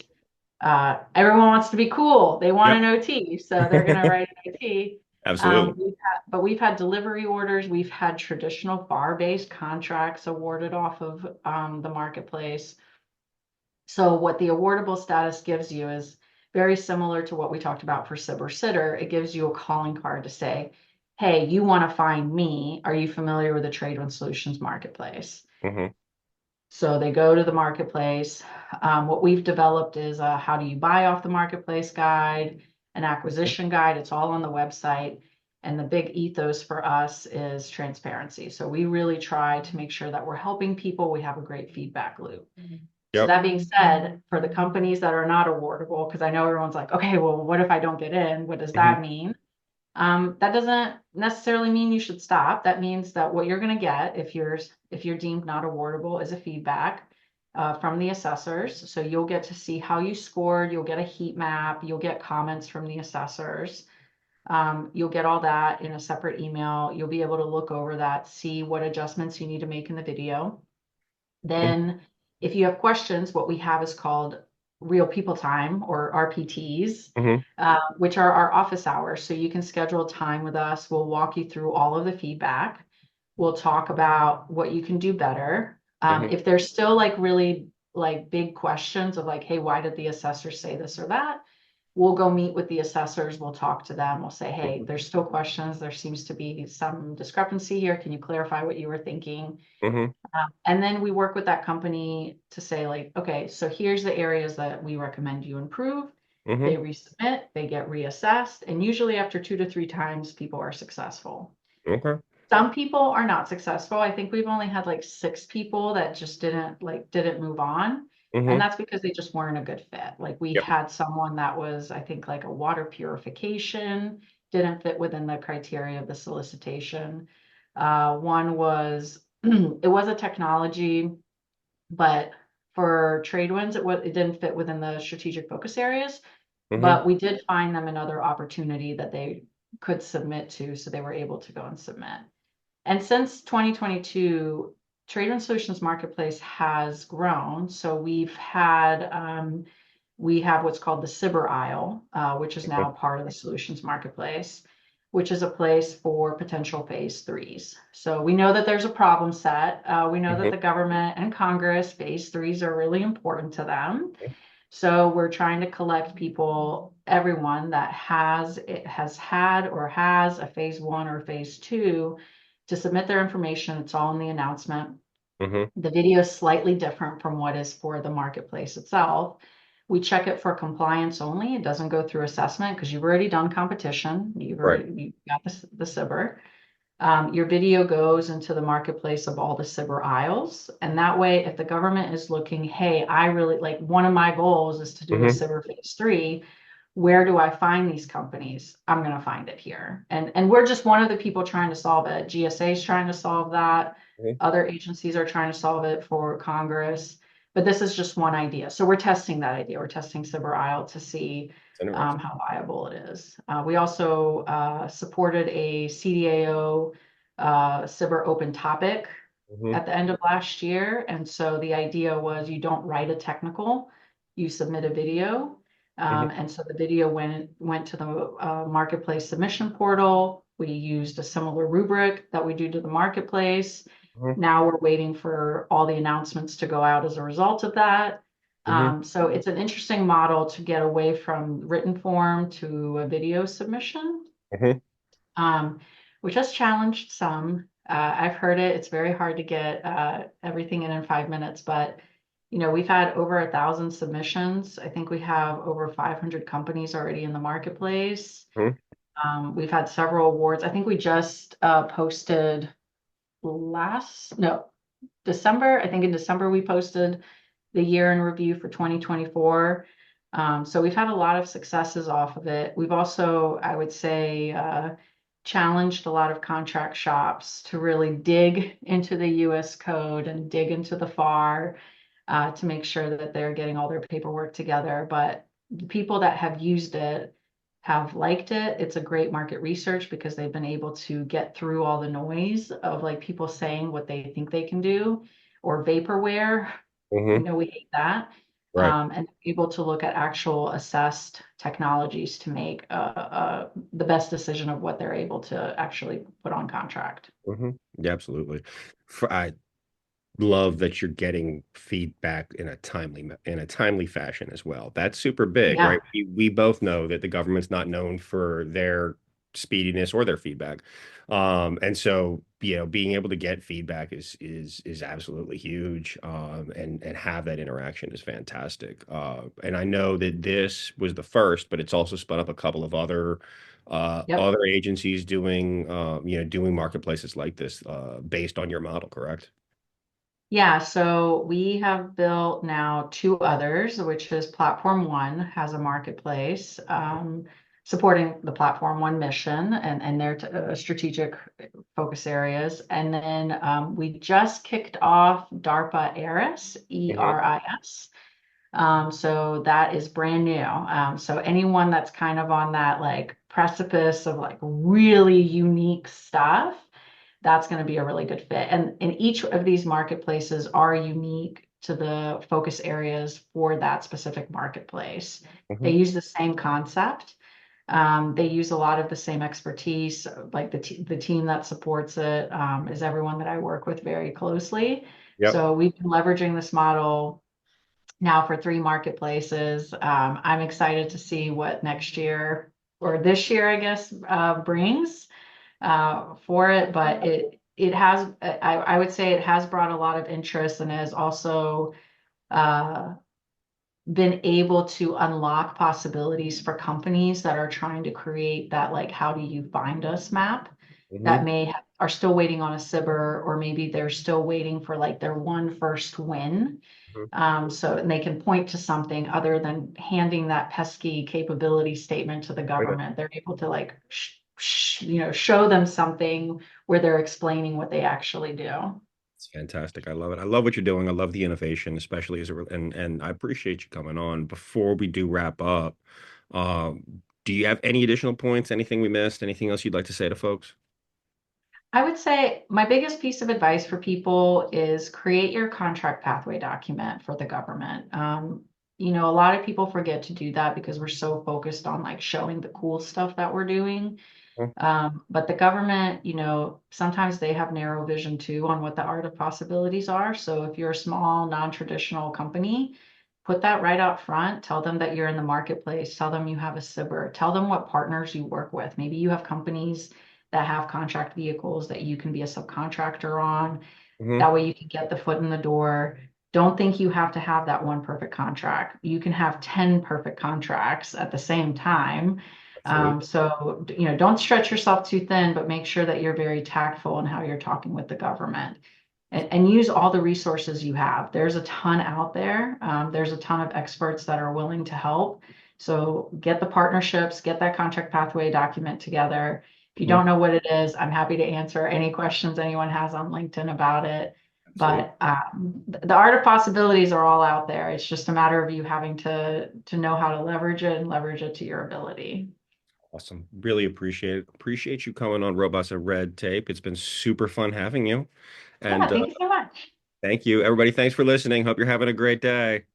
everyone wants to be cool. They want Yep. an OT, so they're going to write an OT. Absolutely. But we've had delivery orders. We've had traditional bar-based contracts awarded off of the marketplace. So what the awardable status gives you is very similar to what we talked about for SIB or sitter. It gives you a calling card to say, hey, you want to find me. Are you familiar with the Trade One Solutions marketplace? Hmm. So they go to the marketplace. What we've developed is a how do you buy off the marketplace guide, an acquisition guide. It's all on the website. And the big ethos for us is transparency. So we really try to make sure that we're helping people. We have a great feedback loop. So Yep. that being said, for the companies that are not awardable, because I know everyone's like, okay, well, what if I don't get in? What does Hmm. that mean? That doesn't necessarily mean you should stop. That means that what you're going to get if you're deemed not awardable is a feedback from the assessors. So you'll get to see how you scored. You'll get a heat map. You'll get comments from the assessors. You'll get all that in a separate email. You'll be able to look over that, see what adjustments you need to make in the video. Then, if you have questions, what we have is called real people time or RPTs, Hmm. which are our office hours. So you can schedule time with us. We'll walk you through all of the feedback. We'll talk about what you can do better. Hmm. If there's still like really like big questions of like, hey, why did the assessor say this or that? We'll go meet with the assessors. We'll talk to them. We'll say, hey, there's still questions. There seems to be some discrepancy here. Can you clarify what you were thinking? Hmm. And then we work with that company to say like, okay, so here's the areas that we recommend you improve. They Hmm. resubmit, they get reassessed, and usually after 2 to 3 times, people are successful. Okay. Some people are not successful. I think we've only had like 6 people that just didn't move on. And Hmm. that's because they just weren't a good fit. Like we Yep. had someone that was, I think, like a water purification, didn't fit within the criteria of the solicitation. One was it was a technology, but for trade winds, it didn't fit within the strategic focus areas. Hmm. But we did find them another opportunity that they could submit to, so they were able to go and submit. And since 2022, Trade and Solutions Marketplace has grown. So we have what's called the Cyber Aisle, which is now part of the Solutions Marketplace, which is a place for potential phase threes. So we know that there's a problem set. We know that Hmm. the government and Congress, phase threes are really important to them. So we're trying to collect people, everyone that has had or has a phase one or phase two to submit their information. It's all in the announcement. Hmm. The video is slightly different from what is for the marketplace itself. We check it for compliance only. It doesn't go through assessment because you've already done competition. Right. You got the SIBR. Your video goes into the marketplace of all the SIBR aisles. And that way, if the government is looking, hey, I really like one of my goals is to do a Hmm. SIBR phase three. Where do I find these companies? I'm going to find it here. And we're just one of the people trying to solve it. GSA is trying to solve that. Hmm. Other agencies are trying to solve it for Congress. But this is just one idea. So we're testing that idea. We're testing SIBR aisle to see It's interesting. how viable it is. We also supported a CDAO SIBR open topic Hmm. at the end of last year. And so the idea was you don't write a technical, you submit a video. Hmm. And so the video went to the marketplace submission portal. We used a similar rubric that we do to the marketplace. Hmm. Now we're waiting for all the announcements to go out as a result of that. Hmm. So it's an interesting model to get away from written form to a video submission, Hmm. um, which has challenged some. I've heard it. It's very hard to get everything in 5 minutes, but we've had over 1,000 submissions. I think we have over 500 companies already in the marketplace. Hmm. We've had several awards. I think we just posted no, December. I think in December we posted the year in review for 2024. So we've had a lot of successes off of it. We've also, I would say, challenged a lot of contract shops to really dig into the US code and dig into the FAR to make sure that they're getting all their paperwork together. But the people that have used it have liked it. It's a great market research because they've been able to get through all the noise of like people saying what they think they can do or vaporware. Hmm. We hate that. Right. And able to look at actual assessed technologies to make the best decision of what they're able to actually put on contract. Hmm. Yeah, absolutely. I love that you're getting feedback in a timely fashion as well. That's super big, right? Yeah. We both know that the government's not known for their speediness or their feedback. And so, being able to get feedback is absolutely huge. And have that interaction is fantastic. And I know that this was the first, but it's also spun up a couple of Yep. other agencies doing marketplaces like this, based on your model, correct? Yeah, so we have built now two others, which is Platform One has a marketplace supporting the Platform One mission and their strategic focus areas. And then we just kicked off DARPA ERIS, Hmm. ERIS. So that is brand new. So anyone that's kind of on that like precipice of like really unique stuff, that's going to be a really good fit. And each of these marketplaces are unique to the focus areas for that specific marketplace. They Hmm. use the same concept. They use a lot of the same expertise, like the team that supports it is everyone that I work with very closely. Yep. So we've been leveraging this model now for three marketplaces. I'm excited to see what next year or this year, I guess, brings for it. But it has, I would say, it has brought a lot of interest and has also uh, been able to unlock possibilities for companies that are trying to create that like how do you find us map Hmm. that are still waiting on a SIBR or maybe they're still waiting for like their one first win. Hmm. So and they can point to something other than handing that pesky capability statement to the Oh, yeah. government. They're able to like show them something where they're explaining what they actually do. It's fantastic. I love it. I love what you're doing. I love the innovation, especially and I appreciate you coming on. Before we do wrap up, do you have any additional points? Anything we missed? Anything else you'd like to say to folks? I would say my biggest piece of advice for people is create your contract pathway document for the government. A lot of people forget to do that because we're so focused on like showing the cool stuff that we're doing. Mhm. But the government, sometimes they have narrow vision too on what the art of possibilities are. So if you're a small, non-traditional company, put that right out front. Tell them that you're in the marketplace. Tell them you have a SIBR. Tell them what partners you work with. Maybe you have companies that have contract vehicles that you can be a subcontractor on. Mhm. That way you can get the foot in the door. Don't think you have to have that one perfect contract. You can have 10 perfect contracts at the same time. Absolutely. Don't stretch yourself too thin, but make sure that you're very tactful in how you're talking with the government and use all the resources you have. There's a ton out there. There's a ton of experts that are willing to help. So get the partnerships, get that contract pathway document together. If you Mhm. don't know what it is, I'm happy to answer any questions anyone has on LinkedIn about it. Absolutely. But the art of possibilities are all out there. It's just a matter of you having to know how to leverage it and leverage it to your ability. Awesome. Really appreciate it. Appreciate you coming on Robots of Red Tape. It's been super fun having you. Yeah, And thank you so much. thank you, everybody. Thanks for listening. Hope you're having a great day.